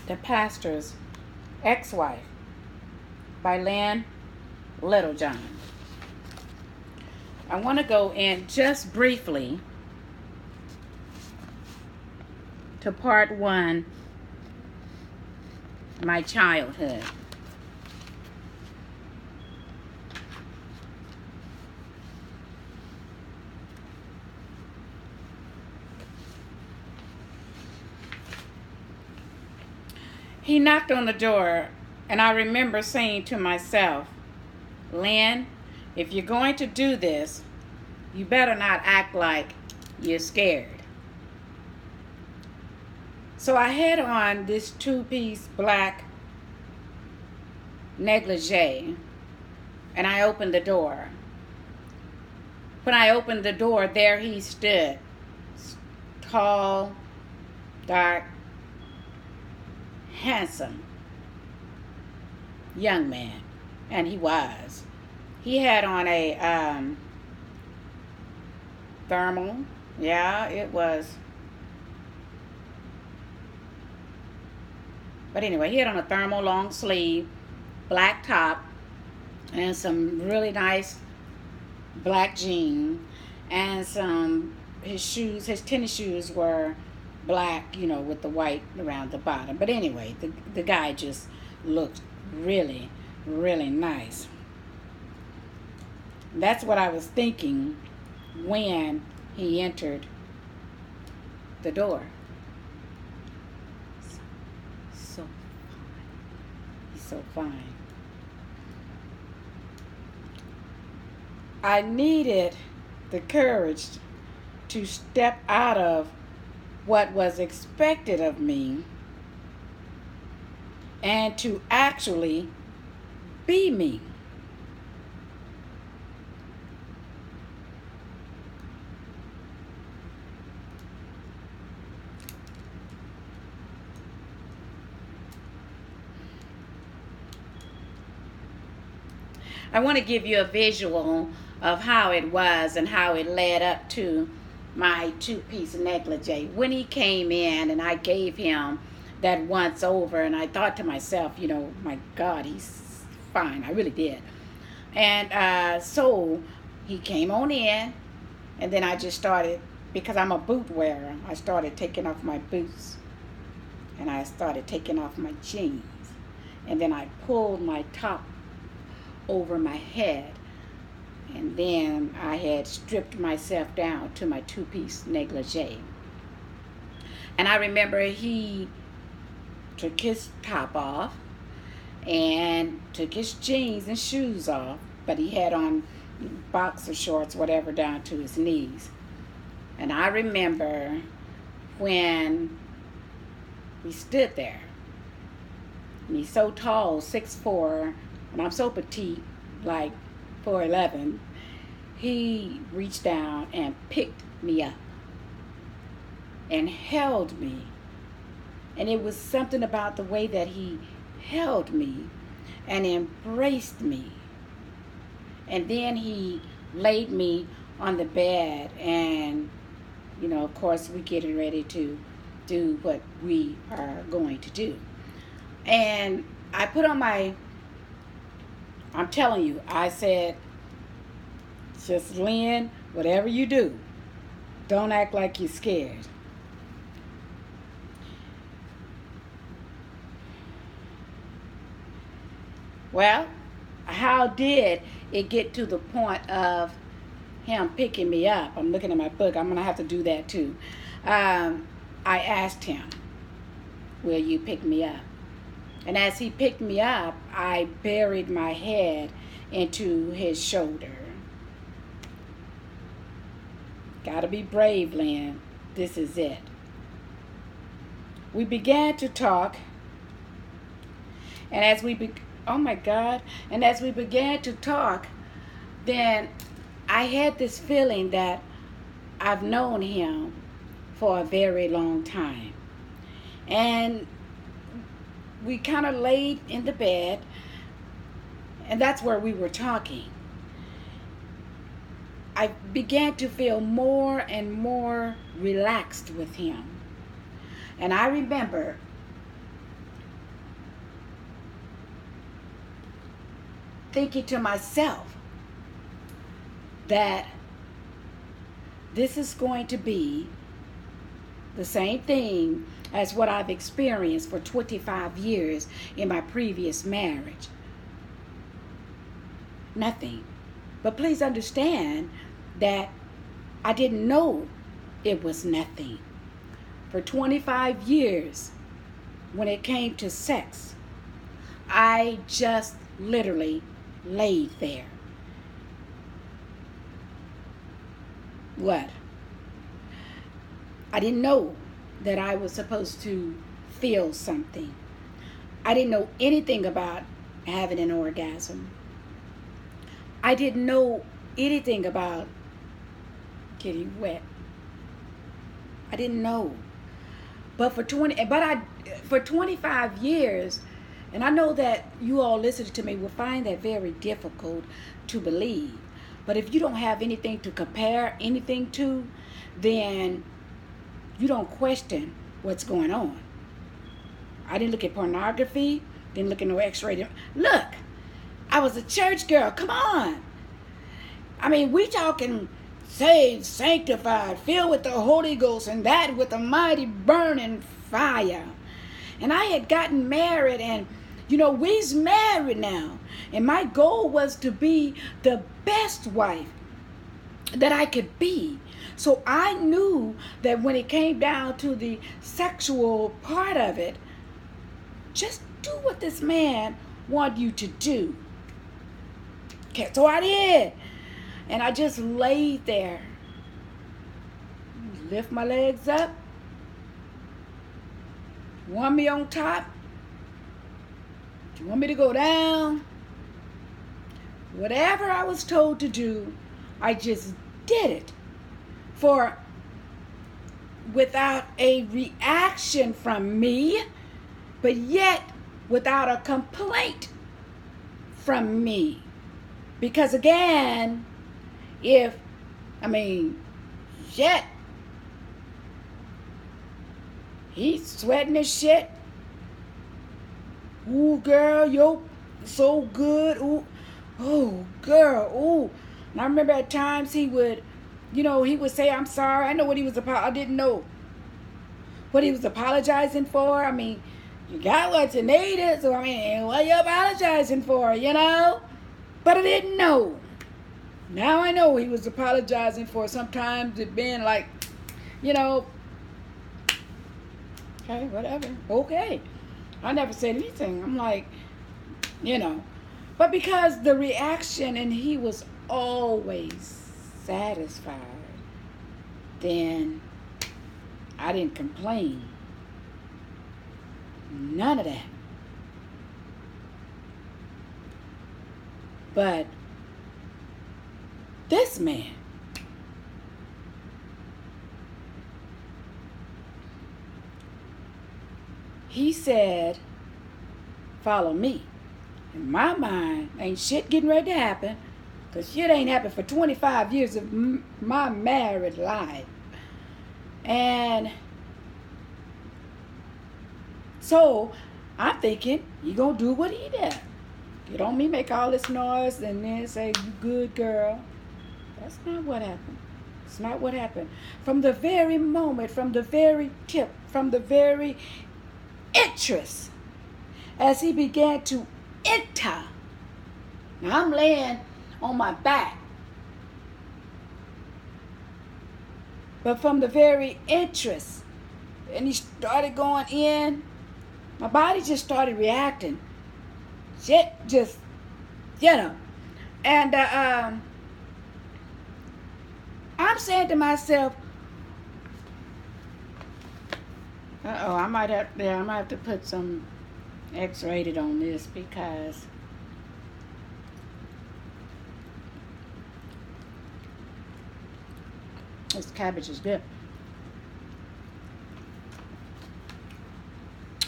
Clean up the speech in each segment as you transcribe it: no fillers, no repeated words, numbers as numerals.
The Pastor's Ex-Wife by Lynn Littlejohn. I want to go in just briefly to part one, my childhood. He knocked on the door, and I remember saying to myself, Lynn, if you're going to do this, you better not act like you're scared. So I had on this two-piece black negligee, and I opened the door. When I opened the door, there he stood, tall, dark, handsome young man, and he was. He had on a thermal, yeah, it was. But anyway, he had on a thermal long sleeve, black top, and some really nice black jeans, and his shoes, his tennis shoes were black, with the white around the bottom. But anyway, the guy just looked really, really nice. That's what I was thinking when he entered the door. So fine. He's so fine. I needed the courage to step out of what was expected of me and to actually be me. I want to give you a visual of how it was and how it led up to my two-piece negligee. When he came in and I gave him that once over, and I thought to myself, my God, he's fine. I really did. And so he came on in, and then I just started, because I'm a boot wearer, I started taking off my boots, and I started taking off my jeans, and then I pulled my top over my head, and then I had stripped myself down to my two-piece negligee. And I remember he took his top off and took his jeans and shoes off, but he had on boxer shorts, whatever, down to his knees. And I remember when we stood there, and he's so tall, 6'4", and I'm so petite, like 4'11", he reached down and picked me up and held me. And it was something about the way that he held me and embraced me. And then he laid me on the bed, and, of course, we getting ready to do what we are going to do. And I put on I'm telling you, I said, just Lynn, whatever you do, don't act like you're scared. Well, how did it get to the point of him picking me up? I'm looking at my book. I'm going to have to do that too. I asked him, will you pick me up? And as he picked me up, I buried my head into his shoulder. Gotta be brave, Lynn. This is it. We began to talk, and as we began to talk, then I had this feeling that I've known him for a very long time. And we kind of laid in the bed, and that's where we were talking. I began to feel more and more relaxed with him. And I remember thinking to myself that this is going to be the same thing as what I've experienced for 25 years in my previous marriage. Nothing. But please understand that I didn't know it was nothing. For 25 years, when it came to sex, I just literally laid there. What? I didn't know that I was supposed to feel something. I didn't know anything about having an orgasm. I didn't know anything about getting wet. I didn't know. But for 25 years, and I know that you all listening to me will find that very difficult to believe. But if you don't have anything to compare anything to, then you don't question what's going on. I didn't look at pornography, didn't look at no X-ray. Look, I was a church girl. Come on. I mean, we talking saved, sanctified, filled with the Holy Ghost, and that with a mighty burning fire. And I had gotten married, and we's married now. And my goal was to be the best wife that I could be. So I knew that when it came down to the sexual part of it, just do what this man wanted you to do. Okay, so I did. And I just laid there. Lift my legs up. You want me on top? Do you want me to go down? Whatever I was told to do, I just did it. Without a reaction from me, but yet without a complaint from me. Because again, he's sweating his shit. Ooh, girl, you're so good. Ooh, oh, girl, ooh. And I remember at times he would say, I'm sorry. I know what I didn't know what he was apologizing for. I mean, you got what you needed, so what are you apologizing for, But I didn't know. Now I know he was apologizing for sometimes it being like, okay, whatever, okay. I never said anything. I'm like, But because the reaction, and he was always satisfied, then I didn't complain. None of that. But this man, he said, follow me. In my mind, ain't shit getting ready to happen, because shit ain't happened for 25 years of my married life. And so I'm thinking, you gonna do what he did. Get on me, make all this noise, and then say, you good girl. That's not what happened. It's not what happened. From the very moment, from the very tip, from the very interest, as he began to enter. Now I'm laying on my back. But from the very interest, and he started going in, my body just started reacting. Shit just, And I'm saying to myself, I might have to put some X-rated on this, because this cabbage is good.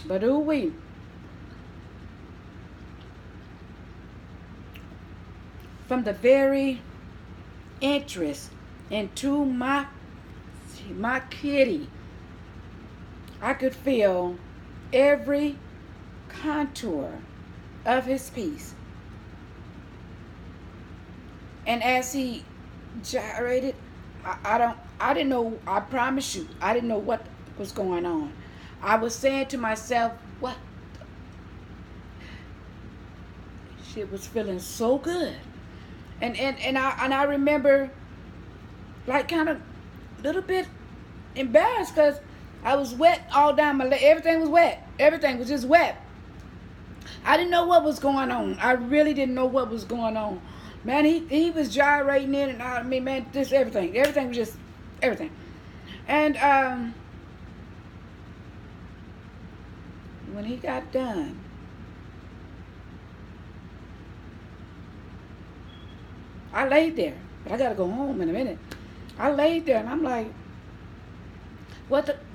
But ooh-wee. From the very interest into my kitty, I could feel every contour of his piece. And as he gyrated, I didn't know, I promise you, I didn't know what was going on. I was saying to myself, what? Shit was feeling so good. And I remember, like, kind of a little bit embarrassed because I was wet all down my leg. Everything was wet. Everything was just wet. I didn't know what was going on. I really didn't know what was going on. Man, he was gyrating in and out. I mean, man, just everything. Everything was just everything. And when he got done, I laid there. But I got to go home in a minute. I laid there and I'm like,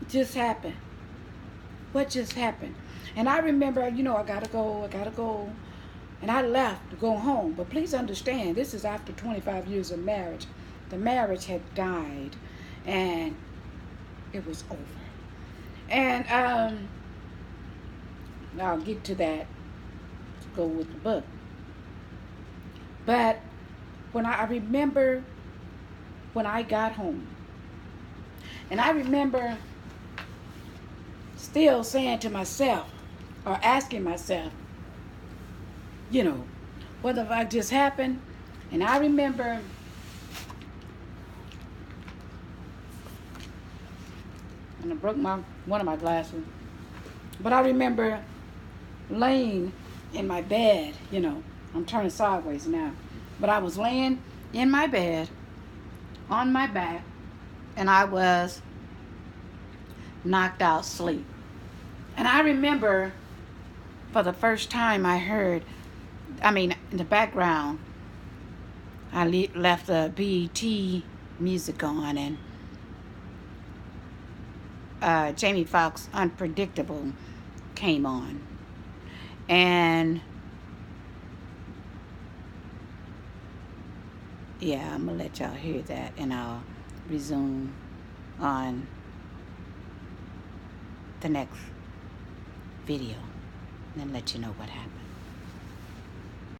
just happened? What just happened? And I remember, you know, I gotta go. And I left to go home. But please understand, this is after 25 years of marriage. The marriage had died and it was over. And I'll get to that to go with the book. But when I remember when I got home, and I remember still saying to myself, or asking myself, you know, what if I just happened? And I remember and I broke one of my glasses. But I remember laying in my bed, you know, I'm turning sideways now. But I was laying in my bed on my back and I was knocked out asleep. And I remember for the first time I heard, in the background, I left the BET music on and Jamie Foxx Unpredictable came on. And yeah, I'm going to let y'all hear that and I'll resume on the next video and then let you know what happened.